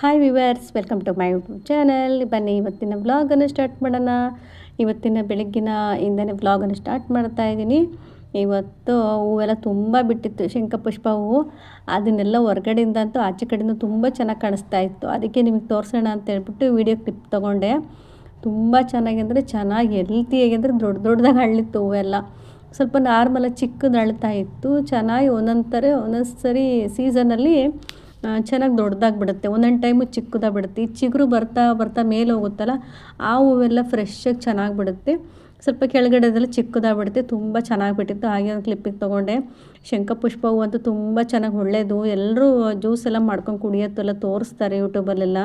Hi viewers, welcome to my YouTube channel. ಬನ್ನಿ ಇವತ್ತಿನ ವ್ಲಾಗನ್ನು start ಮಾಡೋಣ. ಇವತ್ತಿನ ಬೆಳಗ್ಗಿನ ಇಂದನೇ ವ್ಲಾಗನ್ನು ಸ್ಟಾರ್ಟ್ ಮಾಡ್ತಾ ಇದ್ದೀನಿ. ಇವತ್ತು ಹೂವೆಲ್ಲ ತುಂಬ ಬಿಟ್ಟಿತ್ತು, ಶಂಖಪುಷ್ಪ ಹೂವು. ಅದನ್ನೆಲ್ಲ ಹೊರಗಡೆಯಿಂದ ಅಂತೂ ಆಚೆ ಕಡೆಯಿಂದ ತುಂಬ ಚೆನ್ನಾಗಿ ಕಾಣಿಸ್ತಾ ಇತ್ತು. ಅದಕ್ಕೆ ನಿಮಗೆ ತೋರಿಸೋಣ ಅಂತ ಹೇಳ್ಬಿಟ್ಟು ವಿಡಿಯೋ ಕ್ಲಿಪ್ ತೊಗೊಂಡೆ. ತುಂಬ ಚೆನ್ನಾಗಿ ಅಂದರೆ ಚೆನ್ನಾಗಿ ಹೆಲ್ತಿಯಾಗಿ ಅಂದರೆ ದೊಡ್ಡ ದೊಡ್ಡದಾಗಿ ಅರಳಿತ್ತು ಹೂವೆಲ್ಲ. ಸ್ವಲ್ಪ ನಾರ್ಮಲಾಗಿ ಚಿಕ್ಕದು ಅಳ್ತಾ ಇತ್ತು. ಚೆನ್ನಾಗಿ ಒಂದೊಂದು ಸರಿ ಸೀಸನಲ್ಲಿ ಚೆನ್ನಾಗಿ ದೊಡ್ಡದಾಗಿ ಬಿಡುತ್ತೆ, ಒಂದೊಂದು ಟೈಮು ಚಿಕ್ಕದಾಗಿ ಬಿಡುತ್ತೆ. ಈ ಚಿಗುರು ಬರ್ತಾ ಬರ್ತಾ ಮೇಲೆ ಹೋಗುತ್ತಲ್ಲ, ಆ ಹೂವೆಲ್ಲ ಫ್ರೆಶ್ಶಾಗಿ ಚೆನ್ನಾಗಿ ಬಿಡುತ್ತೆ. ಸ್ವಲ್ಪ ಕೆಳಗಡೆದೆಲ್ಲ ಚಿಕ್ಕದಾಗಿ ಬಿಡುತ್ತೆ. ತುಂಬ ಚೆನ್ನಾಗಿ ಬಿಟ್ಟಿತ್ತು. ಹಾಗೆ ಒಂದು ಕ್ಲಿಪ್ಪಿಗೆ ತೊಗೊಂಡೆ. ಶಂಖಪುಷ್ಪ ಹೂವು ಅಂತೂ ತುಂಬ ಚೆನ್ನಾಗಿ ಒಳ್ಳೆಯದು. ಎಲ್ಲರೂ ಜ್ಯೂಸ್ ಎಲ್ಲ ಮಾಡ್ಕೊಂಡು ಕುಡಿಯೋತ್ತೆಲ್ಲ ತೋರಿಸ್ತಾರೆ ಯೂಟ್ಯೂಬಲ್ಲೆಲ್ಲ.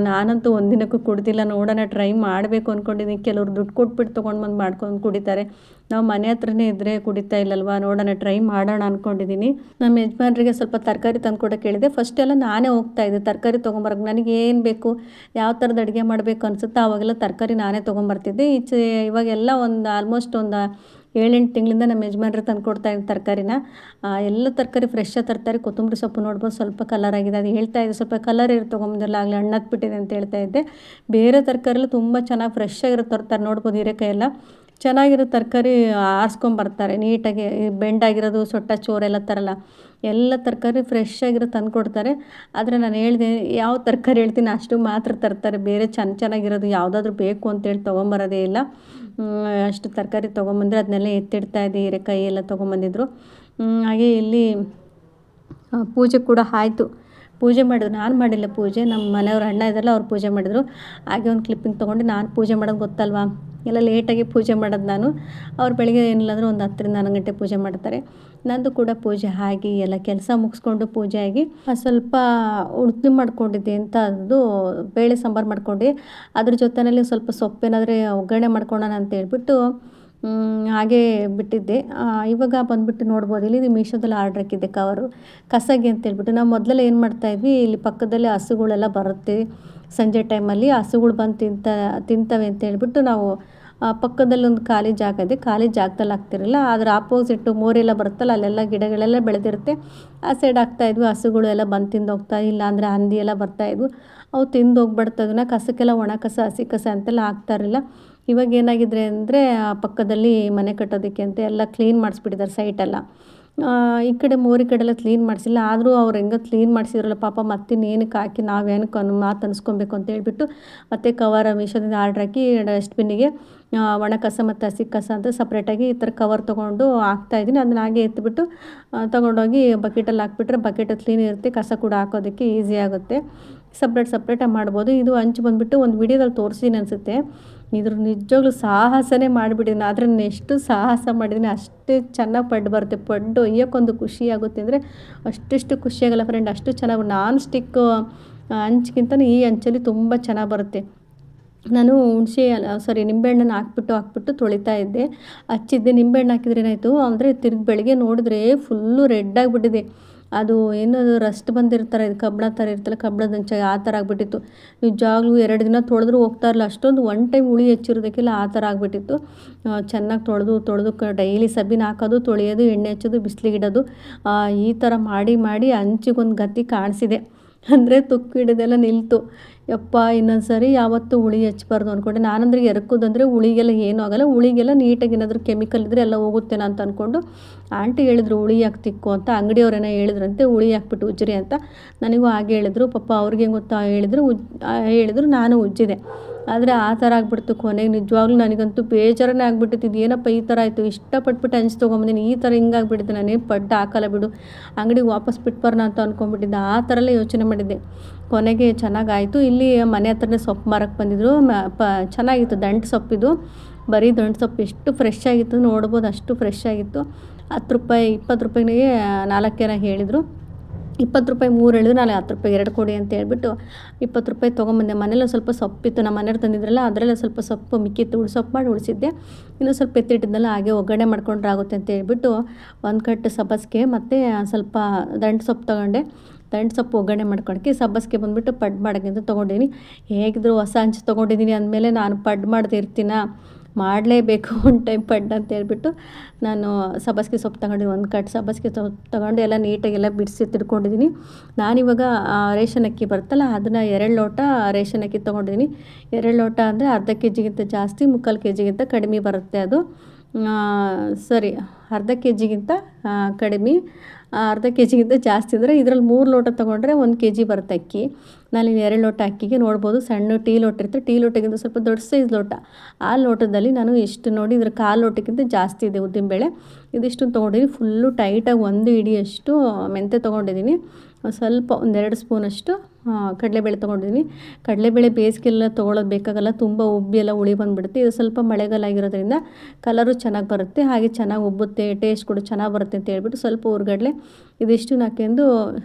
ನಾನಂತೂ ಒಂದಿನಕ್ಕೂ ಕುಡ್ದಿಲ್ಲ. ನೋಡೋಣ, ಟ್ರೈ ಮಾಡಬೇಕು ಅಂದ್ಕೊಂಡಿದ್ದೀನಿ. ಕೆಲವ್ರು ದುಡ್ಡು ಕೊಟ್ಬಿಟ್ಟು ತೊಗೊಂಡು ಬಂದು ಮಾಡ್ಕೊಂಡು ಕುಡಿತಾರೆ. ನಾವು ಮನೆ ಹತ್ರನೇ ಇದ್ದರೆ ಕುಡಿತಾ ಇಲ್ಲಲ್ವ, ನೋಡೋಣ ಟ್ರೈ ಮಾಡೋಣ ಅಂದ್ಕೊಂಡಿದ್ದೀನಿ. ನಮ್ಮ ಯಜಮಾನ್ರಿಗೆ ಸ್ವಲ್ಪ ತರಕಾರಿ ತಂದು ಕೊಡೋಕೆ ಹೇಳಿದೆ. ಫಸ್ಟೆಲ್ಲ ನಾನೇ ಹೋಗ್ತಾಯಿದ್ದೆ ತರಕಾರಿ ತೊಗೊಂಬರಕ್ಕೆ. ನನಗೇನು ಬೇಕು, ಯಾವ ಥರದ್ದು ಅಡುಗೆ ಮಾಡಬೇಕು ಅನಿಸುತ್ತೋ ಆವಾಗೆಲ್ಲ ತರಕಾರಿ ನಾನೇ ತೊಗೊಂಬರ್ತಿದ್ದೆ. ಇವಾಗೆಲ್ಲ ಆಲ್ಮೋಸ್ಟ್ ಒಂದು 7-8 ತಿಂಗಳಿಂದ ನಮ್ಮ ಯಜಮಾನ್ರು ತಂದು ಕೊಡ್ತಾಯಿದ್ದ ತರಕಾರಿನ. ಎಲ್ಲ ತರಕಾರಿ ಫ್ರೆಶ್ಶಾಗಿ ತರ್ತಾರೆ. ಕೊತ್ತಂಬರಿ ಸೊಪ್ಪು ನೋಡ್ಬೋದು ಸ್ವಲ್ಪ ಕಲರ್ ಆಗಿದೆ. ಅದು ಹೇಳ್ತಾಯಿದ್ದೆ, ಸ್ವಲ್ಪ ಕಲರ್ ಇರೋ ತೊಗೊಂಬಂದಿಲ್ಲ, ಆಗಲೇ ಹಣ್ಣತ್ತು ಬಿಟ್ಟಿದೆ ಅಂತ ಹೇಳ್ತಾಯಿದ್ದೆ. ಬೇರೆ ತರಕಾರಿ ಎಲ್ಲ ತುಂಬ ಚೆನ್ನಾಗಿ ಫ್ರೆಶ್ಶಾಗಿರೋ ತರ್ತಾರೆ. ನೋಡ್ಬೋದು ಹೀರೆಕಾಯಿ ಎಲ್ಲ ಚೆನ್ನಾಗಿರೋ ತರಕಾರಿ ಆರಿಸ್ಕೊಂಬರ್ತಾರೆ ನೀಟಾಗಿ. ಬೆಂಡಾಗಿರೋದು, ಸೊಟ್ಟ ಚೋರೆಲ್ಲ ತರಲ್ಲ, ಎಲ್ಲ ತರಕಾರಿ ಫ್ರೆಶ್ಶಾಗಿರೋ ತಂದು ಕೊಡ್ತಾರೆ. ಆದರೆ ನಾನು ಹೇಳಿದೆ, ಯಾವ ತರಕಾರಿ ಹೇಳ್ತೀನಿ ಅಷ್ಟು ಮಾತ್ರ ತರ್ತಾರೆ. ಬೇರೆ ಚೆನ್ನಾಗಿರೋದು ಯಾವುದಾದ್ರೂ ಬೇಕು ಅಂತೇಳಿ ತೊಗೊಂಬರೋದೇ ಇಲ್ಲ. ಅಷ್ಟು ತರಕಾರಿ ತೊಗೊಂಬಂದರೆ ಅದನ್ನೆಲ್ಲ ಎತ್ತಿಡ್ತಾಯಿದ್ದೆ. ಹೀರೆಕಾಯಿ ಎಲ್ಲ ತೊಗೊಂಬಂದಿದ್ರು. ಹಾಗೆ ಇಲ್ಲಿ ಪೂಜೆ ಕೂಡ ಆಯಿತು. ಪೂಜೆ ಮಾಡಿದ್ರು, ನಾನು ಮಾಡಿಲ್ಲ ಪೂಜೆ. ನಮ್ಮ ಮನೆಯವ್ರ ಅಣ್ಣ ಇದ್ದಾರಲ್ಲ, ಅವ್ರು ಪೂಜೆ ಮಾಡಿದರು. ಹಾಗೆ ಒಂದು ಕ್ಲಿಪ್ಪಿಂಗ್ ತೊಗೊಂಡು, ನಾನು ಪೂಜೆ ಮಾಡೋದು ಗೊತ್ತಲ್ವಾ, ಎಲ್ಲ ಲೇಟಾಗಿ ಪೂಜೆ ಮಾಡೋದು ನಾನು. ಅವ್ರು ಬೆಳಗ್ಗೆ ಏನಿಲ್ಲಾಂದರೂ ಒಂದು 10ರಿಂದ 11 ಗಂಟೆ ಪೂಜೆ ಮಾಡ್ತಾರೆ. ನಂದು ಕೂಡ ಪೂಜೆ ಆಗಿ ಎಲ್ಲ ಕೆಲಸ ಮುಗಿಸ್ಕೊಂಡು ಪೂಜೆ ಆಗಿ ಸ್ವಲ್ಪ ಉಳ್ದು ಮಾಡ್ಕೊಂಡಿದ್ದೆ ಅಂತ, ಅದು ಬೇಳೆ ಸಾಂಬಾರು ಮಾಡ್ಕೊಂಡು ಅದ್ರ ಜೊತೆಯಲ್ಲಿ ಸ್ವಲ್ಪ ಸೊಪ್ಪೇನಾದರೆ ಒಗ್ಗರಣೆ ಮಾಡ್ಕೊಳ್ಳೋಣ ಅಂತ ಹೇಳ್ಬಿಟ್ಟು ಹಾಗೇ ಬಿಟ್ಟಿದ್ದೆ. ಇವಾಗ ಬಂದುಬಿಟ್ಟು ನೋಡ್ಬೋದು, ಇಲ್ಲಿ ಮೀಶೋದಲ್ಲಿ ಆರ್ಡ್ರ್ ಹಾಕಿದ್ದೆ ಕವರು ಕಸಗೆ ಅಂತೇಳ್ಬಿಟ್ಟು. ನಾವು ಮೊದಲೆಲ್ಲ ಏನು ಮಾಡ್ತಾಯಿದ್ವಿ, ಇಲ್ಲಿ ಪಕ್ಕದಲ್ಲೇ ಹಸುಗಳೆಲ್ಲ ಬರುತ್ತೆ ಸಂಜೆ ಟೈಮಲ್ಲಿ. ಹಸುಗಳು ಬಂದು ತಿಂತವೆ ಅಂತೇಳ್ಬಿಟ್ಟು ನಾವು ಪಕ್ಕದಲ್ಲಿ ಒಂದು ಖಾಲಿ ಜಾಗ ಇದೆ, ಖಾಲಿ ಜಾಗದಲ್ಲಿ ಹಾಕ್ತಿರಲಿಲ್ಲ. ಅದರ ಆಪೋಸಿಟ್ಟು ಮೋರೆಲ್ಲ ಬರುತ್ತಲ್ಲ, ಅಲ್ಲೆಲ್ಲ ಗಿಡಗಳೆಲ್ಲ ಬೆಳೆದಿರುತ್ತೆ. ಆ ಸೈಡ್ ಹಾಕ್ತಾಯಿದ್ವಿ. ಹಸುಗಳು ಎಲ್ಲ ಬಂದು ತಿಂದು ಹೋಗ್ತಾ, ಇಲ್ಲ ಅಂದರೆ ಹಂದಿ ಎಲ್ಲ ಬರ್ತಾಯಿದ್ವು, ಅವು ತಿಂದು ಹೋಗ್ಬಿಡ್ತದನ್ನ. ಕಸಕ್ಕೆಲ್ಲ ಒಣ ಕಸ, ಹಸಿ ಕಸ ಅಂತೆಲ್ಲ ಹಾಕ್ತಾರಿಲ್ಲ. ಇವಾಗ ಏನಾಗಿದ್ರೆ ಅಂದರೆ, ಪಕ್ಕದಲ್ಲಿ ಮನೆ ಕಟ್ಟೋದಕ್ಕೆ ಅಂತ ಎಲ್ಲ ಕ್ಲೀನ್ ಮಾಡಿಸ್ಬಿಟ್ಟಿದ್ದಾರೆ ಸೈಟೆಲ್ಲ. ಈ ಕಡೆ ಮೋರಿ ಕಡೆಲ್ಲ ಕ್ಲೀನ್ ಮಾಡಿಸಿಲ್ಲ. ಆದರೂ ಅವ್ರು ಹೆಂಗೋ ಕ್ಲೀನ್ ಮಾಡಿಸಿದ್ರಲ್ಲ ಪಾಪ, ಮತ್ತಿನ್ನೇನಕ್ಕೆ ಹಾಕಿ ನಾವೇನಕ್ಕೆ ಅನ್ನೋ ಮಾತು ಅನಿಸ್ಕೊಬೇಕು ಅಂತ ಹೇಳ್ಬಿಟ್ಟು ಮತ್ತೆ ಕವರ್ ಮೀಶೋದಿಂದ ಆರ್ಡ್ರ್ ಹಾಕಿ ಡಸ್ಟ್ಬಿನ್ನಿಗೆ ಒಣ ಕಸ ಮತ್ತು ಹಸಿ ಕಸ ಅಂತ ಸಪ್ರೇಟಾಗಿ ಈ ಥರ ಕವರ್ ತೊಗೊಂಡು ಹಾಕ್ತಾಯಿದ್ದೀನಿ. ಅದನ್ನ ಹಾಗೆ ಎತ್ತಿಬಿಟ್ಟು ತೊಗೊಂಡೋಗಿ ಬಕೆಟಲ್ಲಿ ಹಾಕ್ಬಿಟ್ರೆ ಬಕೆಟ್ ಕ್ಲೀನ್ ಇರುತ್ತೆ, ಕಸ ಕೂಡ ಹಾಕೋದಕ್ಕೆ ಈಸಿ ಆಗುತ್ತೆ. ಸಪ್ರೇಟಾಗಿ ಮಾಡ್ಬೋದು. ಇದು ಹಂಚು ಬಂದುಬಿಟ್ಟು ಒಂದು ವಿಡಿಯೋದಲ್ಲಿ ತೋರಿಸಿದ್ದೀನಿ ಅನಿಸುತ್ತೆ. ಇದ್ರ ನಿಜವಾಗ್ಲೂ ಸಾಹಸನೇ ಮಾಡಿಬಿಟ್ಟಿದ್ದೀನಿ. ಆದರೆ ನಾನು ಎಷ್ಟು ಸಾಹಸ ಮಾಡಿದ್ದೀನಿ ಅಷ್ಟೇ ಚೆನ್ನಾಗಿ ಪಡ್ಡು ಬರುತ್ತೆ. ಪಡ್ಡು ಒಯ್ಯೋಕ್ಕೊಂದು ಖುಷಿ ಆಗುತ್ತೆ ಅಂದರೆ ಅಷ್ಟಿಷ್ಟು ಖುಷಿಯಾಗಲ್ಲ ಫ್ರೆಂಡ್, ಅಷ್ಟು ಚೆನ್ನಾಗಿ. ನಾನ್ ಸ್ಟಿಕ್ ಹಂಚ್ಗಿಂತಲೂ ಈ ಹಂಚಲ್ಲಿ ತುಂಬ ಚೆನ್ನಾಗಿ ಬರುತ್ತೆ. ನಾನು ನಿಂಬೆಹಣ್ಣನ್ನು ಹಾಕ್ಬಿಟ್ಟು ತೊಳಿತಾ ಇದ್ದೆ, ಹಚ್ಚಿದ್ದೆ. ನಿಂಬೆಹಣ್ಣು ಹಾಕಿದ್ರೆ ಏನಾಯಿತು ಅಂದರೆ, ತಿರ್ಗಿ ಬೆಳಗ್ಗೆ ನೋಡಿದ್ರೆ ಫುಲ್ಲು ರೆಡ್ ಆಗಿಬಿಟ್ಟಿದೆ. ಅದು ಏನದು ರಸ್ಟ್ ಬಂದಿರ್ತಾರೆ, ಇದು ಕಬ್ಬಣ ಥರ ಇರ್ತಲ್ಲ, ಕಬ್ಬಣದ ಹಂಚ ಆ ಥರ ಆಗಿಬಿಟ್ಟಿತ್ತು. ನಿಜವಾಗ್ಲೂ 2 ದಿನ ತೊಳೆದ್ರೂ ಹೋಗ್ತಾ ಇರಲಿಲ್ಲ. ಅಷ್ಟೊಂದು ಒನ್ ಟೈಮ್ ಹುಳಿ ಹೆಚ್ಚಿರೋದಕ್ಕೆಲ್ಲ ಆ ಥರ ಆಗಿಬಿಟ್ಟಿತ್ತು. ಚೆನ್ನಾಗಿ ತೊಳೆದು ಡೈಲಿ ಸಬೀನ ಹಾಕೋದು, ತೊಳೆಯೋದು, ಎಣ್ಣೆ ಹಚ್ಚೋದು, ಬಿಸಿಲಿಗಿಡೋದು, ಈ ಥರ ಮಾಡಿ ಹಂಚಿಗೊಂದು ಗತಿ ಕಾಣಿಸಿದೆ. ಅಂದರೆ ತುಕ್ಕು ಹಿಡಿದೆಲ್ಲ ನಿಲ್ತು. ಯಪ್ಪ, ಇನ್ನೊಂದು ಸರಿ ಯಾವತ್ತೂ ಹುಳಿ ಹಚ್ಬಾರ್ದು ಅಂದ್ಕೊಂಡೆ. ನಾನಂದ್ರೆ ಎರ್ಕೋದಂದರೆ ಹುಳಿಗೆಲ್ಲ ಏನೂ ಆಗೋಲ್ಲ, ಹುಳಿಗೆಲ್ಲ ನೀಟಾಗಿ ಏನಾದರೂ ಕೆಮಿಕಲ್ ಇದ್ದರೆ ಎಲ್ಲ ಹೋಗುತ್ತೇನೋ ಅಂತ ಅಂದ್ಕೊಂಡು ಆಂಟಿ ಹೇಳಿದ್ರು ಹುಳಿ ಯಾಕೆ ತಿಕ್ಕು ಅಂತ. ಅಂಗಡಿಯವ್ರೇನೋ ಹೇಳಿದ್ರಂತೆ ಹುಳಿ ಹಾಕ್ಬಿಟ್ಟು ಉಜ್ಜಿರಿ ಅಂತ. ನನಗೂ ಹಾಗೆ ಹೇಳಿದ್ರು. ಪಾಪ ಅವ್ರಿಗೆ ಗೊತ್ತಾ ಹೇಳಿದ್ರು, ನಾನು ಉಜ್ಜಿದೆ. ಆದರೆ ಆ ಥರ ಆಗಿಬಿಡ್ತು ಕೊನೆಗೆ. ನಿಜವಾಗ್ಲೂ ನನಗಂತೂ ಬೇಜಾರನೇ ಆಗಿಬಿಟ್ಟಿತ್ತು. ಇದು ಏನಪ್ಪ ಈ ಥರ ಆಯಿತು, ಇಷ್ಟಪಟ್ಬಿಟ್ಟು ಹಂಚು ತೊಗೊಂಬಂದಿನಿ, ಈ ಥರ ಹಿಂಗಾಗ್ಬಿಟ್ಟಿದೆ, ನಾನೇನು ಪಡ್ಡು ಹಾಕಲ್ಲ ಬಿಡು, ಅಂಗಡಿಗೆ ವಾಪಸ್ ಬಿಟ್ಬರೋಣ ಅಂತ ಅಂದ್ಕೊಂಡ್ಬಿಟ್ಟಿದ್ದೆ. ಆ ಥರ ಎಲ್ಲ ಯೋಚನೆ ಮಾಡಿದ್ದೆ. ಕೊನೆಗೆ ಚೆನ್ನಾಗಾಯಿತು. ಇಲ್ಲಿ ಮನೆ ಹತ್ರನೇ ಸೊಪ್ಪು ಮಾರಕ್ಕೆ ಬಂದಿದ್ರು. ಚೆನ್ನಾಗಿತ್ತು ದಂಟು ಸೊಪ್ಪಿದು, ಬರೀ ದಂಟು ಸೊಪ್ಪು ಎಷ್ಟು ಫ್ರೆಶ್ ಆಗಿತ್ತು ನೋಡ್ಬೋದು, ಅಷ್ಟು ಫ್ರೆಶ್ ಆಗಿತ್ತು. 10 ರೂಪಾಯಿ 20 ರೂಪಾಯಿಗೆ 4 ಹೇಳಿದರು. 20 ರೂಪಾಯಿ 3 ಹೇಳಿದ್ರು. ನಾನು 10 ರೂಪಾಯಿಗೆ 2 ಕೊಡಿ ಅಂತ ಹೇಳ್ಬಿಟ್ಟು 20 ರೂಪಾಯಿ ತೊಗೊಂಬಂದೆ. ಮನೇಲಿ ಸ್ವಲ್ಪ ಸೊಪ್ಪಿತ್ತು, ನಮ್ಮ ಮನೆಯವ್ರು ತಂದಿದ್ರಲ್ಲ, ಅದರಲ್ಲೇ ಸ್ವಲ್ಪ ಸೊಪ್ಪು ಮಿಕ್ಕಿತ್ತು, ಸೊಪ್ಪು ಮಾಡಿ ಉಳಿಸಿದ್ದೆ. ಇನ್ನೂ ಸ್ವಲ್ಪ ಎತ್ತಿಟ್ಟಿದ್ನಲ್ಲ, ಹಾಗೆ ಒಗ್ಗರಣೆ ಮಾಡ್ಕೊಂಡ್ರೆ ಆಗುತ್ತೆ ಅಂತ ಹೇಳ್ಬಿಟ್ಟು 1 ಕಟ್ಟು ಸಬ್ಬಸಿಗೆ ಮತ್ತು ಸ್ವಲ್ಪ ದಂಟು ಸೊಪ್ಪು ತೊಗೊಂಡೆ. ದಂಟು ಸೊಪ್ಪು ಒಗ್ಗರಣೆ ಮಾಡ್ಕೊಳಕ್ಕೆ, ಸಬ್ಬಸಿಗೆ ಬಂದುಬಿಟ್ಟು ಪಡ್ಡು ಮಾಡೋಕ್ಕೆ ಅಂತ ತೊಗೊಂಡಿದ್ದೀನಿ. ಹೇಗಿದ್ರು ಹೊಸ ಹಂಚು ತೊಗೊಂಡಿದ್ದೀನಿ ಅಂದಮೇಲೆ ನಾನು ಪಡ್ಡು ಮಾಡದೇ ಇರ್ತೀನ. ಮಾಡಲೇಬೇಕು ಒಂದು ಟೈಮ್ ಪಡ್ಡು ಅಂತ ಹೇಳ್ಬಿಟ್ಟು ನಾನು ಸಬ್ಬಸಿಗೆ ಸೊಪ್ಪು ತಗೊಂಡಿದ್ದೀನಿ. ಒಂದು ಕಟ್ ಸಬ್ಬಸಿಗೆ ಸೊಪ್ಪು ತಗೊಂಡು ಎಲ್ಲ ನೀಟಾಗೆಲ್ಲ ಬಿಡಿಸಿ ತಿರ್ಕೊಂಡಿದ್ದೀನಿ. ನಾನಿವಾಗ ರೇಷನ್ ಅಕ್ಕಿ ಬರುತ್ತಲ್ಲ ಅದನ್ನು 2 ಲೋಟ ರೇಷನ್ ಅಕ್ಕಿ ತೊಗೊಂಡಿದ್ದೀನಿ. 2 ಲೋಟ ಅಂದರೆ ಅರ್ಧ ಕೆ ಜಿಗಿಂತ ಜಾಸ್ತಿ, ಮುಕ್ಕಾಲು ಕೆ ಜಿಗಿಂತ ಕಡಿಮೆ ಬರುತ್ತೆ ಅದು. ಸರಿ, ಅರ್ಧ ಕೆ ಜಿಗಿಂತ ಕಡಿಮೆ, ಅರ್ಧ ಕೆ ಜಿಗಿಂತ ಜಾಸ್ತಿ ಅಂದರೆ ಇದರಲ್ಲಿ 3 ಲೋಟ ತೊಗೊಂಡ್ರೆ 1 ಕೆ ಜಿ ಬರುತ್ತೆ ಅಕ್ಕಿ. ನಾನಿಲ್ಲಿ 2 ಲೋಟ ಅಕ್ಕಿಗೆ ನೋಡ್ಬೋದು ಸಣ್ಣ ಟೀ ಲೋಟ ಇರುತ್ತೆ, ಟೀ ಲೋಟಕ್ಕಿಂತ ಸ್ವಲ್ಪ ದೊಡ್ಡ ಸೈಜ್ ಲೋಟ. ಆ ಲೋಟದಲ್ಲಿ ನಾನು ಎಷ್ಟು ನೋಡಿ ಇದ್ರ ಕಾಲು ಲೋಟಕ್ಕಿಂತ ಜಾಸ್ತಿ ಇದೆ ಉದ್ದಿನಬೇಳೆ. ಇದಿಷ್ಟು ತೊಗೊಂಡಿದ್ದೀನಿ. ಫುಲ್ಲು ಟೈಟಾಗಿ 1 ಹಿಡಿಯಷ್ಟು ಮೆಂತ್ಯ ತೊಗೊಂಡಿದ್ದೀನಿ. ಸ್ವಲ್ಪ 1-2 ಸ್ಪೂನಷ್ಟು ಕಡಲೆಬೇಳೆ ತೊಗೊಂಡಿದ್ದೀನಿ. ಕಡಲೆಬೇಳೆ ಬೇಸಿಗೆಲ್ಲ ತೊಗೊಳೋದು ಬೇಕಾಗಲ್ಲ, ತುಂಬ ಉಬ್ಬಿ ಎಲ್ಲ ಹುಳಿ ಬಂದುಬಿಡುತ್ತೆ. ಇದು ಸ್ವಲ್ಪ ಮಳೆಗಾಲ ಆಗಿರೋದ್ರಿಂದ ಕಲರು ಚೆನ್ನಾಗಿ ಬರುತ್ತೆ, ಹಾಗೆ ಚೆನ್ನಾಗಿ ಉಬ್ಬುತ್ತೆ, ಟೇಸ್ಟ್ ಕೂಡ ಚೆನ್ನಾಗಿ ಬರುತ್ತೆ ಅಂತ ಹೇಳ್ಬಿಟ್ಟು ಸ್ವಲ್ಪ ಹುರ್ಗಡ್ಲೆ ಇದಿಷ್ಟು ಹಾಕ್ಕೊಂಡು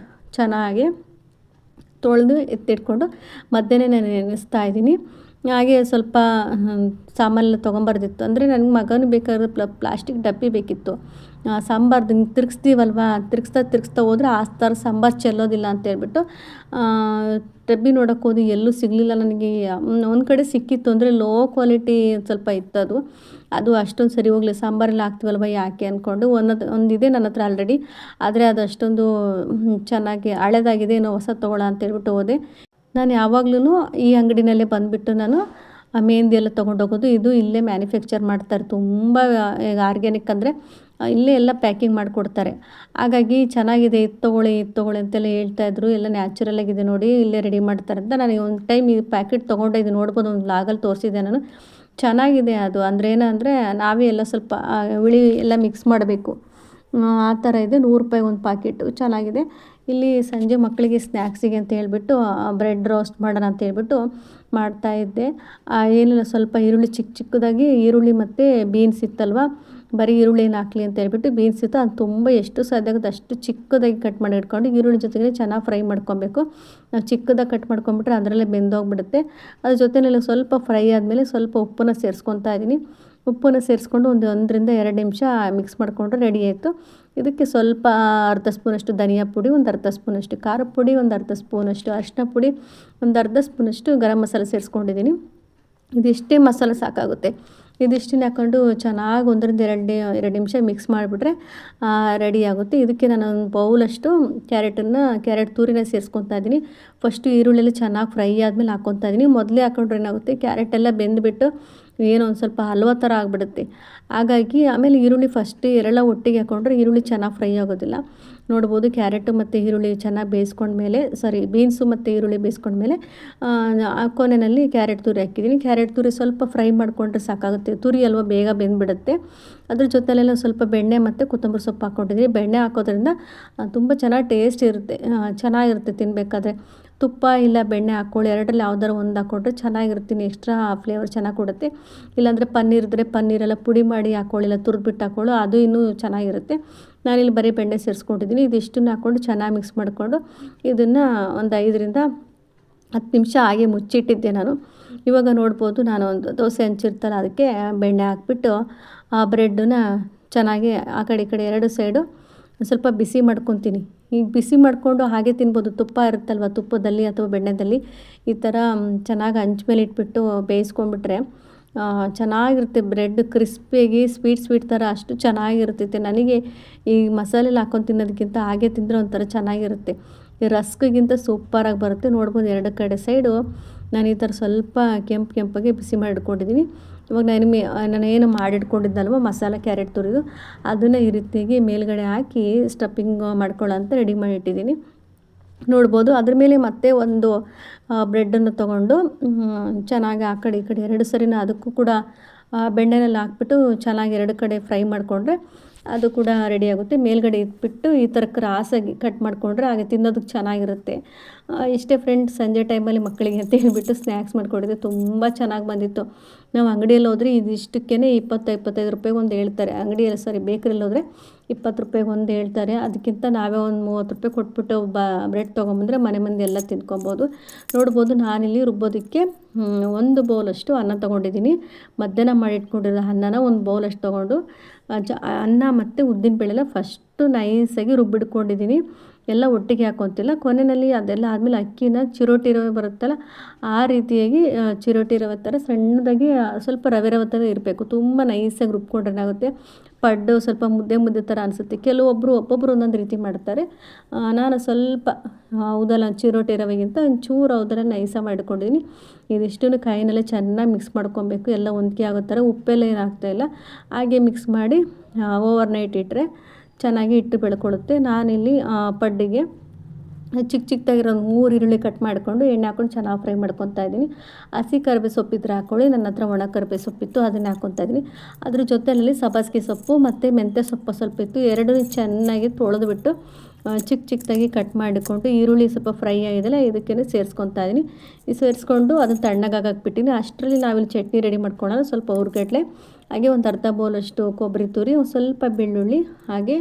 ಚೆನ್ನಾಗಿ ತೊಳೆದು ಎತ್ತಿಟ್ಕೊಂಡು ಮಧ್ಯಾಹ್ನ ನಾನು ನೆನೆಸ್ತಾ ಇದ್ದೀನಿ. ಹಾಗೆ ಸ್ವಲ್ಪ ಸಾಮಾನೆಲ್ಲ ತೊಗೊಂಬರ್ದಿತ್ತು, ಅಂದರೆ ನನಗೆ ಮಗನಿಗೆ ಬೇಕಾದ್ರೆ ಪ್ಲಾಸ್ಟಿಕ್ ಡಬ್ಬಿ ಬೇಕಿತ್ತು. ಸಾಂಬಾರ್ದು ಹಿಂಗೆ ತಿರುಗಿಸ್ತೀವಲ್ವ, ತಿರುಗಿಸ್ತಾ ಹೋದರೆ ಆ ಥರ ಸಾಂಬಾರು ಚೆಲ್ಲೋದಿಲ್ಲ ಅಂತೇಳ್ಬಿಟ್ಟು ಡಬ್ಬಿ ನೋಡೋಕೆ ಹೋಗಿ ಎಲ್ಲೂ ಸಿಗಲಿಲ್ಲ ನನಗೆ. ಒಂದು ಕಡೆ ಸಿಕ್ಕಿತ್ತು, ಅಂದರೆ ಲೋ ಕ್ವಾಲಿಟಿ ಸ್ವಲ್ಪ ಇತ್ತು ಅದು ಅಷ್ಟೊಂದು ಸರಿ ಹೋಗಲಿ. ಸಾಂಬಾರೆಲ್ಲ ಹಾಕ್ತೀವಲ್ವ ಯಾಕೆ ಅಂದ್ಕೊಂಡು ಒಂದಿದೆ ನನ್ನ ಹತ್ರ ಆಲ್ರೆಡಿ, ಆದರೆ ಅದು ಅಷ್ಟೊಂದು ಚೆನ್ನಾಗಿ ಹಳೇದಾಗಿದೆ, ಏನೋ ಹೊಸ ತೊಗೊಳ ಅಂತೇಳ್ಬಿಟ್ಟು ಹೋದೆ. ನಾನು ಯಾವಾಗ್ಲೂ ಈ ಅಂಗಡಿನಲ್ಲೇ ಬಂದುಬಿಟ್ಟು ನಾನು ಮೆಹಂದಿ ಎಲ್ಲ ತೊಗೊಂಡೋಗೋದು. ಇದು ಇಲ್ಲೇ ಮ್ಯಾನುಫ್ಯಾಕ್ಚರ್ ಮಾಡ್ತಾರೆ, ತುಂಬ ಈಗ ಆರ್ಗ್ಯಾನಿಕ್ ಅಂದರೆ ಇಲ್ಲೇ ಎಲ್ಲ ಪ್ಯಾಕಿಂಗ್ ಮಾಡಿಕೊಡ್ತಾರೆ. ಹಾಗಾಗಿ ಚೆನ್ನಾಗಿದೆ, ಇದು ತೊಗೊಳ್ಳಿ ಅಂತೆಲ್ಲ ಹೇಳ್ತಾಯಿದ್ರು. ಎಲ್ಲ ನ್ಯಾಚುರಲಾಗಿದೆ ನೋಡಿ, ಇಲ್ಲೇ ರೆಡಿ ಮಾಡ್ತಾರೆ ಅಂತ. ನನಗೆ ಒಂದು ಟೈಮ್ ಈ ಪ್ಯಾಕೆಟ್ ತೊಗೊಂಡೆ, ಇದು ನೋಡ್ಬೋದು, ಒಂದು ವ್ಲಾಗಲ್ಲಿ ತೋರಿಸಿದ್ದೆ ನಾನು. ಚೆನ್ನಾಗಿದೆ ಅದು. ಅಂದರೆ ಏನಂದರೆ ನಾವೇ ಎಲ್ಲ ಸ್ವಲ್ಪ ಹುಳಿ ಎಲ್ಲ ಮಿಕ್ಸ್ ಮಾಡಬೇಕು, ಆ ಥರ ಇದೆ. 100 ರೂಪಾಯಿ ಒಂದು ಪ್ಯಾಕೆಟು, ಚೆನ್ನಾಗಿದೆ. ಇಲ್ಲಿ ಸಂಜೆ ಮಕ್ಕಳಿಗೆ ಸ್ನ್ಯಾಕ್ಸಿಗೆ ಅಂತ ಹೇಳ್ಬಿಟ್ಟು ಬ್ರೆಡ್ ರೋಸ್ಟ್ ಮಾಡೋಣ ಅಂತ ಹೇಳ್ಬಿಟ್ಟು ಮಾಡ್ತಾಯಿದ್ದೆ. ಏನಿಲ್ಲ, ಸ್ವಲ್ಪ ಈರುಳ್ಳಿ ಚಿಕ್ಕದಾಗಿ ಈರುಳ್ಳಿ ಮತ್ತು ಬೀನ್ಸ್ ಇತ್ತಲ್ವ, ಬರೀ ಈರುಳ್ಳಿ ಏನು ಹಾಕಲಿ ಅಂತ ಹೇಳ್ಬಿಟ್ಟು ಬೀನ್ಸ್ ಇತ್ತು, ಅದು ತುಂಬ ಎಷ್ಟು ಸಾಧ್ಯ ಆಗುತ್ತೆ ಅಷ್ಟು ಚಿಕ್ಕದಾಗಿ ಕಟ್ ಮಾಡಿ ಇಟ್ಕೊಂಡು ಈರುಳ್ಳಿ ಜೊತೆಗೆ ಚೆನ್ನಾಗಿ ಫ್ರೈ ಮಾಡ್ಕೊಬೇಕು. ನಾವು ಚಿಕ್ಕದಾಗಿ ಕಟ್ ಮಾಡ್ಕೊಂಬಿಟ್ರೆ ಅದರಲ್ಲೇ ಬೆಂದೋಗ್ಬಿಡುತ್ತೆ. ಅದ್ರ ಜೊತೆಯಲ್ಲಿ ಸ್ವಲ್ಪ ಫ್ರೈ ಆದಮೇಲೆ ಸ್ವಲ್ಪ ಉಪ್ಪನ್ನು ಸೇರಿಸ್ಕೊತಾ ಇದ್ದೀನಿ. ಉಪ್ಪನ್ನು ಸೇರಿಸ್ಕೊಂಡು 1-2 ನಿಮಿಷ ಮಿಕ್ಸ್ ಮಾಡಿಕೊಂಡ್ರೆ ರೆಡಿ ಆಯಿತು. ಇದಕ್ಕೆ ಸ್ವಲ್ಪ ಅರ್ಧ ಸ್ಪೂನಷ್ಟು ಧನಿಯಾ ಪುಡಿ, ಒಂದು ಅರ್ಧ ಸ್ಪೂನಷ್ಟು ಖಾರದ ಪುಡಿ, ಒಂದು ಅರ್ಧ ಸ್ಪೂನಷ್ಟು ಅರಿಶಿನ ಪುಡಿ, ಒಂದು ಅರ್ಧ ಸ್ಪೂನಷ್ಟು ಗರಂ ಮಸಾಲೆ ಸೇರಿಸ್ಕೊಂಡಿದ್ದೀನಿ. ಇದಿಷ್ಟೇ ಮಸಾಲೆ ಸಾಕಾಗುತ್ತೆ. ಇದಿಷ್ಟನ್ನು ಹಾಕ್ಕೊಂಡು ಚೆನ್ನಾಗಿ 1-2 ನಿಮಿಷ ಮಿಕ್ಸ್ ಮಾಡಿಬಿಟ್ರೆ ರೆಡಿ ಆಗುತ್ತೆ. ಇದಕ್ಕೆ ನಾನು ಒಂದು ಬೌಲಷ್ಟು ಕ್ಯಾರೆಟ್ ತುರಿನ ಸೇರಿಸ್ಕೊತಾ ಇದ್ದೀನಿ. ಫಸ್ಟು ಈರುಳ್ಳಿಯಲ್ಲಿ ಚೆನ್ನಾಗಿ ಫ್ರೈ ಆದಮೇಲೆ ಹಾಕ್ಕೊತಾ ಇದ್ದೀನಿ. ಮೊದಲೇ ಹಾಕ್ಕೊಂಡ್ರೆ ಏನಾಗುತ್ತೆ, ಕ್ಯಾರೆಟೆಲ್ಲ ಬೆಂದುಬಿಟ್ಟು ಏನೋ ಒಂದು ಸ್ವಲ್ಪ ಹಲ್ವಾ ಥರ ಆಗಿಬಿಡುತ್ತೆ. ಹಾಗಾಗಿ ಆಮೇಲೆ ಈರುಳ್ಳಿ ಫಸ್ಟ್ ಎರಡೆಲ್ಲ ಒಟ್ಟಿಗೆ ಹಾಕ್ಕೊಂಡ್ರೆ ಈರುಳ್ಳಿ ಚೆನ್ನಾಗಿ ಫ್ರೈ ಆಗೋದಿಲ್ಲ. ನೋಡ್ಬೋದು, ಕ್ಯಾರೆಟು ಮತ್ತು ಈರುಳ್ಳಿ ಚೆನ್ನಾಗಿ ಬೇಯಿಸ್ಕೊಂಡ್ಮೇಲೆ, ಬೀನ್ಸು ಮತ್ತು ಈರುಳ್ಳಿ ಬೇಯಿಸ್ಕೊಂಡ್ಮೇಲೆ ಕೊನೆಯಲ್ಲಿ ಕ್ಯಾರೆಟ್ ತುರಿ ಹಾಕಿದ್ದೀನಿ. ಕ್ಯಾರೆಟ್ ತುರಿ ಸ್ವಲ್ಪ ಫ್ರೈ ಮಾಡಿಕೊಂಡ್ರೆ ಸಾಕಾಗುತ್ತೆ, ತುರಿ ಅಲ್ವ ಬೇಗ ಬೆಂದುಬಿಡುತ್ತೆ. ಅದ್ರ ಜೊತೆಲೆಲ್ಲ ಸ್ವಲ್ಪ ಬೆಣ್ಣೆ ಮತ್ತು ಕೊತ್ತಂಬರಿ ಸೊಪ್ಪು ಹಾಕ್ಕೊಂಡಿದ್ದೀನಿ. ಬೆಣ್ಣೆ ಹಾಕೋದ್ರಿಂದ ತುಂಬ ಚೆನ್ನಾಗಿ ಟೇಸ್ಟ್ ಇರುತ್ತೆ, ಚೆನ್ನಾಗಿರುತ್ತೆ ತಿನ್ನಬೇಕಾದ್ರೆ. ತುಪ್ಪ ಇಲ್ಲ ಬೆಣ್ಣೆ ಹಾಕ್ಕೊಳ್ಳಿ, ಎರಡರಲ್ಲಿ ಯಾವ್ದಾರು ಒಂದು ಹಾಕ್ಕೊಂಡ್ರೆ ಚೆನ್ನಾಗಿರುತ್ತೆ, ಎಕ್ಸ್ಟ್ರಾ ಫ್ಲೇವರ್ ಚೆನ್ನಾಗಿ ಕೊಡುತ್ತೆ. ಇಲ್ಲಾಂದರೆ ಪನ್ನೀರ್ ಇದ್ದರೆ ಪನ್ನೀರೆಲ್ಲ ಪುಡಿ ಮಾಡಿ ಹಾಕ್ಕೊಳ್ಳಿಲ್ಲ, ತುರಿದ್ಬಿಟ್ಟು ಹಾಕ್ಕೊಳ್ಳೋ, ಅದು ಇನ್ನೂ ಚೆನ್ನಾಗಿರುತ್ತೆ. ನಾನಿಲ್ಲಿ ಬರೀ ಬೆಣ್ಣೆ ಸೇರಿಸ್ಕೊಂಡಿದ್ದೀನಿ. ಇದಿಷ್ಟನ್ನು ಹಾಕ್ಕೊಂಡು ಚೆನ್ನಾಗಿ ಮಿಕ್ಸ್ ಮಾಡಿಕೊಂಡು ಇದನ್ನು ಒಂದು 5-10 ನಿಮಿಷ ಹಾಗೆ ಮುಚ್ಚಿಟ್ಟಿದ್ದೆ ನಾನು. ಇವಾಗ ನೋಡ್ಬೋದು, ನಾನು ಒಂದು ದೋಸೆ ಹಂಚಿರ್ತಲ್ಲ ಅದಕ್ಕೆ ಬೆಣ್ಣೆ ಹಾಕ್ಬಿಟ್ಟು ಆ ಬ್ರೆಡ್ಡನ್ನ ಚೆನ್ನಾಗಿ ಆ ಕಡೆ ಈ ಕಡೆ 2 ಸೈಡು ಸ್ವಲ್ಪ ಬಿಸಿ ಮಾಡ್ಕೊತೀನಿ. ಈಗ ಬಿಸಿ ಮಾಡಿಕೊಂಡು ಹಾಗೆ ತಿನ್ಬೋದು, ತುಪ್ಪ ಇರುತ್ತಲ್ವ, ತುಪ್ಪದಲ್ಲಿ ಅಥವಾ ಬೆಣ್ಣೆದಲ್ಲಿ ಈ ಥರ ಚೆನ್ನಾಗಿ ಹಂಚ್ ಮೇಲೆ ಇಟ್ಬಿಟ್ಟು ಬೇಯಿಸ್ಕೊಂಡ್ಬಿಟ್ರೆ ಚೆನ್ನಾಗಿರುತ್ತೆ. ಬ್ರೆಡ್ ಕ್ರಿಸ್ಪಿಯಾಗಿ ಸ್ವೀಟ್ ಥರ ಅಷ್ಟು ಚೆನ್ನಾಗಿರ್ತೈತೆ. ನನಗೆ ಈ ಮಸಾಲೆಲಿ ಹಾಕ್ಕೊಂಡು ತಿನ್ನೋದಕ್ಕಿಂತ ಹಾಗೆ ತಿಂದರೆ ಒಂಥರ ಚೆನ್ನಾಗಿರುತ್ತೆ. ಈ ರಸ್ಕ್ಗಿಂತ ಸೂಪರಾಗಿ ಬರುತ್ತೆ. ನೋಡ್ಬೋದು, 2 ಕಡೆ ಸೈಡು ನಾನು ಈ ಥರ ಸ್ವಲ್ಪ ಕೆಂಪಾಗಿ ಬಿಸಿ ಮಾಡಿಟ್ಕೊಂಡಿದ್ದೀನಿ. ಇವಾಗ ನಾನೇನು ಮಾಡಿಟ್ಕೊಂಡಿದ್ದಲ್ವ ಮಸಾಲೆ ಕ್ಯಾರೆಟ್ ತುರಿದು, ಅದನ್ನು ಈ ರೀತಿಯಾಗಿ ಮೇಲ್ಗಡೆ ಹಾಕಿ ಸ್ಟಫಿಂಗ್ ಮಾಡ್ಕೊಳ್ಳೋ ಅಂತ ರೆಡಿ ಮಾಡಿಟ್ಟಿದ್ದೀನಿ. ನೋಡ್ಬೋದು, ಅದ್ರ ಮೇಲೆ ಮತ್ತೆ ಒಂದು ಬ್ರೆಡ್ಡನ್ನು ತೊಗೊಂಡು ಚೆನ್ನಾಗಿ ಆ ಕಡೆ ಈ ಕಡೆ 2 ಸರಿನ ಅದಕ್ಕೂ ಕೂಡ ಬೆಣ್ಣೆನಲ್ಲಿ ಹಾಕ್ಬಿಟ್ಟು ಚೆನ್ನಾಗಿ 2 ಕಡೆ ಫ್ರೈ ಮಾಡಿಕೊಂಡ್ರೆ ಅದು ಕೂಡ ರೆಡಿ ಆಗುತ್ತೆ. ಮೇಲ್ಗಡೆ ಇಟ್ಬಿಟ್ಟು ಈ ಥರ ಕ್ರಾಸಾಗಿ ಕಟ್ ಮಾಡಿಕೊಂಡ್ರೆ ಹಾಗೆ ತಿನ್ನೋದಕ್ಕೆ ಚೆನ್ನಾಗಿರುತ್ತೆ. ಇಷ್ಟೇ ಫ್ರೆಂಡ್ಸ್, ಸಂಜೆ ಟೈಮಲ್ಲಿ ಮಕ್ಕಳಿಗೆ ಅಂತ ಹೇಳ್ಬಿಟ್ಟು ಸ್ನ್ಯಾಕ್ಸ್ ಮಾಡ್ಕೊಂಡಿದ್ದೆ, ತುಂಬ ಚೆನ್ನಾಗಿ ಬಂದಿತ್ತು. ನಾವು ಅಂಗಡಿಯಲ್ಲಿ ಹೋದರೆ ಇದಿಷ್ಟಕ್ಕೇ 20-25 ರೂಪಾಯಿಗೆ ಒಂದು ಹೇಳ್ತಾರೆ. ಅಂಗಡಿಯಲ್ಲಿ ಬೇಕರಿಯಲ್ಲಿ ಹೋದರೆ 20 ರೂಪಾಯಿಗೆ ಒಂದು ಹೇಳ್ತಾರೆ. ಅದಕ್ಕಿಂತ ನಾವೇ ಒಂದು 30 ರೂಪಾಯಿ ಕೊಟ್ಬಿಟ್ಟು ಬ್ರೆಡ್ ತೊಗೊಂಬಂದರೆ ಮನೆ ಮಂದಿ ಎಲ್ಲ ತಿನ್ಕೊಬೋದು. ನೋಡ್ಬೋದು, ನಾನಿಲ್ಲಿ ರುಬ್ಬೋದಕ್ಕೆ 1 ಬೌಲಷ್ಟು ಅನ್ನ ತೊಗೊಂಡಿದ್ದೀನಿ. ಮಧ್ಯಾಹ್ನ ಮಾಡಿಟ್ಕೊಂಡಿರೋ ಅನ್ನನ 1 ಬೌಲಷ್ಟು ತೊಗೊಂಡು ಅನ್ನ ಮತ್ತು ಉದ್ದಿನಬೇಳೆಲ್ಲ ಫಸ್ಟ್ ಅಷ್ಟು ನೈಸಾಗಿ ರುಬ್ಬಿಡ್ಕೊಂಡಿದ್ದೀನಿ. ಎಲ್ಲ ಒಟ್ಟಿಗೆ ಹಾಕ್ಕೊತಿಲ್ಲ. ಕೊನೆಯಲ್ಲಿ ಅದೆಲ್ಲ ಆದಮೇಲೆ ಅಕ್ಕಿನ ಚಿರೋಟಿ ರವೆ ಬರುತ್ತಲ್ಲ, ಆ ರೀತಿಯಾಗಿ ಚಿರೋಟಿ ರವೆ ಥರ ಸಣ್ಣದಾಗಿ ಸ್ವಲ್ಪ ರವೆ ರವೆ ಥರ ಇರಬೇಕು. ತುಂಬ ನೈಸಾಗಿ ರುಬ್ಕೊಂಡ್ರೆ ಏನಾಗುತ್ತೆ, ಪಡ್ಡು ಸ್ವಲ್ಪ ಮುದ್ದೆ ಥರ ಅನಿಸುತ್ತೆ. ಒಬ್ಬೊಬ್ಬರು ಒಂದೊಂದು ರೀತಿ ಮಾಡ್ತಾರೆ. ನಾನು ಸ್ವಲ್ಪ ಹೌದಲ್ಲ ಚಿರೋಟಿ ರವೆಗಿಂತ ಒಂಚೂರು ಹೌದಲ್ಲ ನೈಸಾಗಿ ಮಾಡಿಕೊಂಡಿದ್ದೀನಿ. ಇದಿಷ್ಟನ್ನು ಕೈನಲ್ಲೇ ಚೆನ್ನಾಗಿ ಮಿಕ್ಸ್ ಮಾಡ್ಕೊಬೇಕು, ಎಲ್ಲ ಹೊಂದ್ಕೆ ಆಗೋ ಥರ. ಉಪ್ಪೆಲ್ಲ ಏನು ಹಾಕ್ತಾಯಿಲ್ಲ, ಹಾಗೆ ಮಿಕ್ಸ್ ಮಾಡಿ ಓವರ್ ನೈಟ್ ಇಟ್ಟರೆ ಚೆನ್ನಾಗಿ ಹಿಟ್ಟು ಬೆಳ್ಕೊಳ್ಳುತ್ತೆ. ನಾನಿಲ್ಲಿ ಪಡ್ಡಿಗೆ ಚಿಕ್ಕದಾಗಿರೋ 3 ಈರುಳ್ಳಿ ಕಟ್ ಮಾಡಿಕೊಂಡು ಎಣ್ಣೆ ಹಾಕ್ಕೊಂಡು ಚೆನ್ನಾಗಿ ಫ್ರೈ ಮಾಡ್ಕೊತಾ ಇದ್ದೀನಿ. ಹಸಿ ಕರಿಬೇವು ಸೊಪ್ಪಿದ್ರೆ ಹಾಕ್ಕೊಳ್ಳಿ, ನನ್ನ ಹತ್ರ ಒಣ ಕರಿಬೇವು ಸೊಪ್ಪಿತ್ತು, ಅದನ್ನು ಹಾಕ್ಕೊತಾ ಇದ್ದೀನಿ. ಅದ್ರ ಜೊತೆಯಲ್ಲಿ ಸಬ್ಬಸಿಗೆ ಸೊಪ್ಪು ಮತ್ತು ಮೆಂತ್ಯ ಸೊಪ್ಪು ಸ್ವಲ್ಪ ಇತ್ತು. ಎರಡೂ ಚೆನ್ನಾಗಿ ತೊಳೆದುಬಿಟ್ಟು ಚಿಕ್ಕದಾಗಿ ಕಟ್ ಮಾಡಿಕೊಂಡು ಈರುಳ್ಳಿ ಸ್ವಲ್ಪ ಫ್ರೈ ಆಗಿದೆಯಲ್ಲ ಇದಕ್ಕೇ ಸೇರಿಸ್ಕೊತಾ ಇದ್ದೀನಿ. ಸೇರಿಸ್ಕೊಂಡು ಅದನ್ನು ತಣ್ಣಗಾಕಿಬಿಟ್ಟಿನಿ. ಅಷ್ಟರಲ್ಲಿ ನಾವಿಲ್ಲಿ ಚಟ್ನಿ ರೆಡಿ ಮಾಡ್ಕೊಳ್ಳೋಣ. ಸ್ವಲ್ಪ ಹುರ್ಗಡ್ಲೆ, ಹಾಗೆ ಒಂದು ಅರ್ಧ ಬೌಲಷ್ಟು ಕೊಬ್ಬರಿ ತುರಿ, ಒಂದು ಸ್ವಲ್ಪ ಬೆಳ್ಳುಳ್ಳಿ, ಹಾಗೆ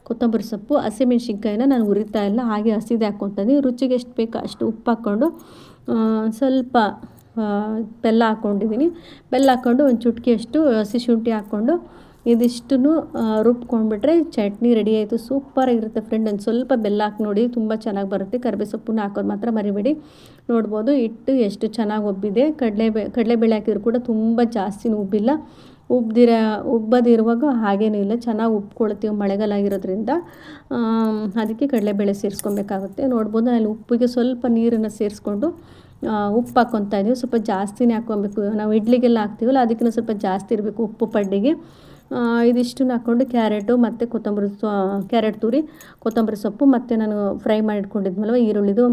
ಕೊತ್ತಂಬರಿ ಸೊಪ್ಪು, ಹಸಿಮೆಣ್ಸಿನ್ಕಾಯಿನ ನಾನು ಹುರಿತಾ ಇಲ್ಲ, ಹಾಗೆ ಹಸಿದೆ ಹಾಕ್ಕೊತೀನಿ. ರುಚಿಗೆ ಎಷ್ಟು ಬೇಕೋ ಅಷ್ಟು ಉಪ್ಪು ಹಾಕ್ಕೊಂಡು ಸ್ವಲ್ಪ ಬೆಲ್ಲ ಹಾಕ್ಕೊಂಡಿದ್ದೀನಿ. ಬೆಲ್ಲ ಹಾಕ್ಕೊಂಡು ಒಂದು ಚುಟ್ಕಿಯಷ್ಟು ಹಸಿ ಶುಂಠಿ ಹಾಕ್ಕೊಂಡು ಇದಿಷ್ಟನ್ನು ರುಬ್ಕೊಂಡ್ಬಿಟ್ರೆ ಚಟ್ನಿ ರೆಡಿ ಆಯಿತು. ಸೂಪರಾಗಿರುತ್ತೆ ಫ್ರೆಂಡ್. ಒಂದು ಸ್ವಲ್ಪ ಬೆಲ್ಲ ಹಾಕಿ ನೋಡಿ, ತುಂಬ ಚೆನ್ನಾಗಿ ಬರುತ್ತೆ. ಕರಿಬೇವು ಸೊಪ್ಪನ್ನ ಹಾಕೋದು ಮಾತ್ರ ಮರಿಬೇಡಿ. ನೋಡ್ಬೋದು ಹಿಟ್ಟು ಎಷ್ಟು ಚೆನ್ನಾಗಿ ಉಬ್ಬಿದೆ. ಕಡಲೆಬೇಳೆ ಹಾಕಿದ್ರು ಕೂಡ ತುಂಬ ಜಾಸ್ತಿನೂ ಉಬ್ಬಿಲ್ಲ. ಉಬ್ಬದಿರುವಾಗ ಹಾಗೇನೂ ಇಲ್ಲ, ಚೆನ್ನಾಗಿ ಉಬ್ಕೊಳ್ತೀವಿ ಮಳೆಗಾಲ ಆಗಿರೋದ್ರಿಂದ. ಅದಕ್ಕೆ ಕಡಲೆಬೇಳೆ ಸೇರಿಸ್ಕೊಬೇಕಾಗುತ್ತೆ. ನೋಡ್ಬೋದು ಅಲ್ಲಿ ಉಪ್ಪಿಗೆ ಸ್ವಲ್ಪ ನೀರನ್ನು ಸೇರಿಸ್ಕೊಂಡು ಉಪ್ಪು ಹಾಕ್ಕೊತಾ ಇದ್ದೀವಿ. ಸ್ವಲ್ಪ ಜಾಸ್ತಿನೇ ಹಾಕ್ಕೊಬೇಕು. ನಾವು ಇಡ್ಲಿಗೆಲ್ಲ ಹಾಕ್ತೀವಲ್ಲ ಅದಕ್ಕಿಂತ ಸ್ವಲ್ಪ ಜಾಸ್ತಿ ಇರಬೇಕು ಉಪ್ಪು ಪಡ್ಡಿಗೆ. ಇದಿಷ್ಟನ್ನು ಹಾಕ್ಕೊಂಡು ಕ್ಯಾರೆಟು ಮತ್ತು ಕ್ಯಾರೆಟ್ ತುರಿ, ಕೊತ್ತಂಬರಿ ಸೊಪ್ಪು ಮತ್ತು ನಾನು ಫ್ರೈ ಮಾಡಿಟ್ಕೊಂಡಿದ್ಮಲ್ವ ಈರುಳ್ಳಿದು,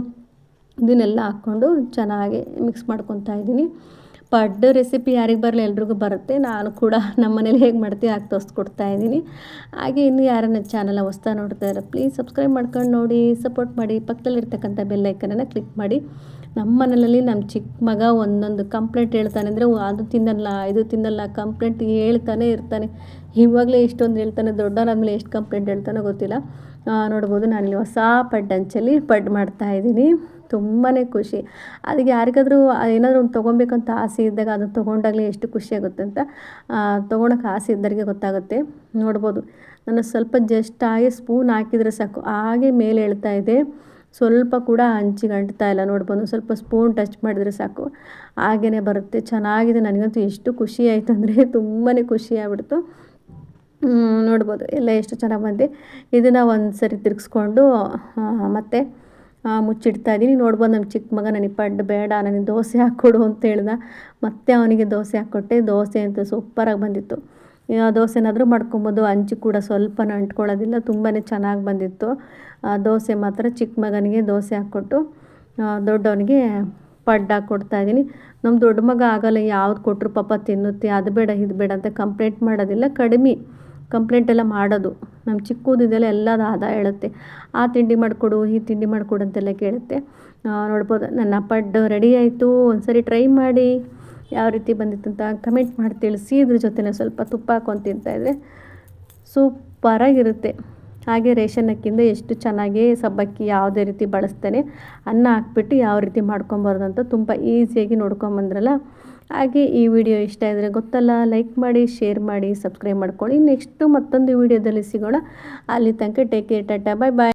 ಇದನ್ನೆಲ್ಲ ಹಾಕ್ಕೊಂಡು ಚೆನ್ನಾಗಿ ಮಿಕ್ಸ್ ಮಾಡ್ಕೊತಾ ಇದ್ದೀನಿ. ಪಡ್ಡು ರೆಸಿಪಿ ಯಾರಿಗೆ ಬರಲ್ಲ, ಎಲ್ರಿಗೂ ಬರುತ್ತೆ. ನಾನು ಕೂಡ ನಮ್ಮ ಮನೇಲಿ ಹೇಗೆ ಮಾಡ್ತೀವಿ ಹಾಗೆ ತೋರಿಸ್ಕೊಡ್ತಾ ಇದ್ದೀನಿ. ಹಾಗೆ ಇನ್ನು ಯಾರನ್ನ ಚಾನಲ್ ಹೊಸ್ದಾಗಿ ನೋಡ್ತಾ ಇದ್ದಾರೆ ಪ್ಲೀಸ್ ಸಬ್ಸ್ಕ್ರೈಬ್ ಮಾಡ್ಕೊಂಡು ನೋಡಿ, ಸಪೋರ್ಟ್ ಮಾಡಿ. ಪಕ್ಕದಲ್ಲಿರ್ತಕ್ಕಂಥ ಬೆಲ್ ಐಕನನ್ನು ಕ್ಲಿಕ್ ಮಾಡಿ. ನಮ್ಮ ಮನೆಯಲ್ಲಿ ನಮ್ಮ ಚಿಕ್ಕ ಮಗ ಒಂದೊಂದು ಕಂಪ್ಲೇಂಟ್ ಹೇಳ್ತಾನೆ ಅಂದರೆ ಅದು ತಿನ್ನಲ್ಲ ಇದು ತಿನ್ನಲ್ಲ ಕಂಪ್ಲೇಂಟ್ ಹೇಳ್ತಾನೆ ಇರ್ತಾನೆ. ಇವಾಗಲೇ ಇಷ್ಟೊಂದು ಹೇಳ್ತಾನೆ, ದೊಡ್ಡವನಾದ್ಮೇಲೆ ಎಷ್ಟು ಕಂಪ್ಲೇಂಟ್ ಹೇಳ್ತಾನೋ ಗೊತ್ತಿಲ್ಲ. ನೋಡ್ಬೋದು ನಾನಿಲ್ಲಿ ಹೊಸ ಪಡ್ಡು ಪಡ್ಡು ಮಾಡ್ತಾಯಿದ್ದೀನಿ. ತುಂಬಾ ಖುಷಿ. ಅದಕ್ಕೆ ಯಾರಿಗಾದರೂ ಏನಾದರೂ ಒಂದು ತೊಗೊಬೇಕಂತ ಆಸೆ ಇದ್ದಾಗ ಅದನ್ನು ತೊಗೊಂಡಾಗಲೇ ಎಷ್ಟು ಖುಷಿಯಾಗುತ್ತೆ ಅಂತ ತೊಗೊಳಕ್ಕೆ ಆಸೆ ಇದ್ದವರಿಗೆ ಗೊತ್ತಾಗುತ್ತೆ. ನೋಡ್ಬೋದು ನಾನು ಸ್ವಲ್ಪ ಜಸ್ಟ್ ಹಾಗೆ ಸ್ಪೂನ್ ಹಾಕಿದರೆ ಸಾಕು, ಹಾಗೆ ಮೇಲೆ ಹೇಳ್ತಾ ಇದೆ. ಸ್ವಲ್ಪ ಕೂಡ ಹಂಚಿಗೆ ಅಂಟ್ತಾ ಇಲ್ಲ. ನೋಡ್ಬೋದು ಸ್ವಲ್ಪ ಸ್ಪೂನ್ ಟಚ್ ಮಾಡಿದರೆ ಸಾಕು ಹಾಗೇ ಬರುತ್ತೆ. ಚೆನ್ನಾಗಿದೆ. ನನಗಂತೂ ಎಷ್ಟು ಖುಷಿ ಆಯಿತು ಅಂದರೆ ತುಂಬಾ ಖುಷಿ ಆಗ್ಬಿಡ್ತು. ನೋಡ್ಬೋದು ಎಲ್ಲ ಎಷ್ಟು ಚೆನ್ನಾಗಿ ಬಂದಿದೆ. ಇದನ್ನು ಒಂದು ಸರಿ ತಿರುಗಿಸ್ಕೊಂಡು ಮತ್ತು ಮುಚ್ಚಿಡ್ತಾ ಇದ್ದೀನಿ. ನೋಡ್ಬೋದು ನಮ್ಮ ಚಿಕ್ಕ ಮಗ ನನಗೆ ಪಡ್ಡು ಬೇಡ, ನನಗೆ ದೋಸೆ ಹಾಕ್ಕೊಡು ಅಂತ ಹೇಳ್ದ. ಮತ್ತೆ ಅವನಿಗೆ ದೋಸೆ ಹಾಕ್ಕೊಟ್ಟೆ. ದೋಸೆ ಅಂತೂ ಸೂಪರಾಗಿ ಬಂದಿತ್ತು. ದೋಸೆನಾದರೂ ಮಾಡ್ಕೊಬೋದು, ಹಂಚು ಕೂಡ ಸ್ವಲ್ಪನೂ ಅಂಟ್ಕೊಳ್ಳೋದಿಲ್ಲ. ತುಂಬಾ ಚೆನ್ನಾಗಿ ಬಂದಿತ್ತು. ದೋಸೆ ಮಾತ್ರ ಚಿಕ್ಕ ಮಗನಿಗೆ ದೋಸೆ ಹಾಕ್ಕೊಟ್ಟು ದೊಡ್ಡವನಿಗೆ ಪಡ್ಡು ಹಾಕ್ಕೊಡ್ತಾ ಇದ್ದೀನಿ. ನಮ್ಮ ದೊಡ್ಡ ಮಗ ಆಗಲ್ಲ, ಯಾವ್ದು ಕೊಟ್ಟರು ಪಾಪ ತಿನ್ನುತ್ತೆ, ಅದು ಬೇಡ ಇದು ಬೇಡ ಅಂತ ಕಂಪ್ಲೇಂಟ್ ಮಾಡೋದಿಲ್ಲ. ಕಡಿಮೆ ಕಂಪ್ಲೇಂಟ್ ಎಲ್ಲ ಮಾಡೋದು. ನಮ್ಮ ಚಿಕ್ಕದಿದೆಲ್ಲ ಎಲ್ಲದು ಆದ ಹೇಳುತ್ತೆ. ಆ ತಿಂಡಿ ಮಾಡಿಕೊಡು ಈ ತಿಂಡಿ ಮಾಡಿಕೊಡು ಅಂತೆಲ್ಲ ಕೇಳುತ್ತೆ. ನೋಡ್ಬೋದು ನನ್ನ ಪಡ್ಡು ರೆಡಿ ಆಯಿತು. ಒಂದ್ಸರಿ ಟ್ರೈ ಮಾಡಿ ಯಾವ ರೀತಿ ಬಂದಿತ್ತು ಅಂತ ಕಮೆಂಟ್ ಮಾಡಿ ತಿಳಿಸಿ. ಇದ್ರ ಜೊತೆನೇ ಸ್ವಲ್ಪ ತುಪ್ಪ ಹಾಕ್ಕೊಂಡು ತಿಂತಾಯಿದ್ರೆ ಸೂಪರಾಗಿರುತ್ತೆ. ಹಾಗೆ ರೇಷನ್ ಅಕ್ಕಿಯಿಂದ ಎಷ್ಟು ಚೆನ್ನಾಗಿ ಸಬ್ಬಕ್ಕಿ ಯಾವುದೇ ರೀತಿ ಬಳಸ್ತಾನೆ, ಅನ್ನ ಹಾಕ್ಬಿಟ್ಟು ಯಾವ ರೀತಿ ಮಾಡ್ಕೊಬಾರ್ದು ಅಂತ ತುಂಬ ಈಸಿಯಾಗಿ ನೋಡ್ಕೊಂಬಂದ್ರಲ್ಲ. ಹಾಗೆ ಈ ವಿಡಿಯೋ ಇಷ್ಟ ಇದ್ದರೆ ಗೊತ್ತಲ್ಲ, ಲೈಕ್ ಮಾಡಿ, ಶೇರ್ ಮಾಡಿ, ಸಬ್ಸ್ಕ್ರೈಬ್ ಮಾಡ್ಕೊಳ್ಳಿ. ನೆಕ್ಸ್ಟು ಮತ್ತೊಂದು ವಿಡಿಯೋದಲ್ಲಿ ಸಿಗೋಣ. ಅಲ್ಲಿ ತನಕ ಟೇಕ್ ಕೇರ್, ಟಾಟಾ, ಬಾಯ್ ಬಾಯ್.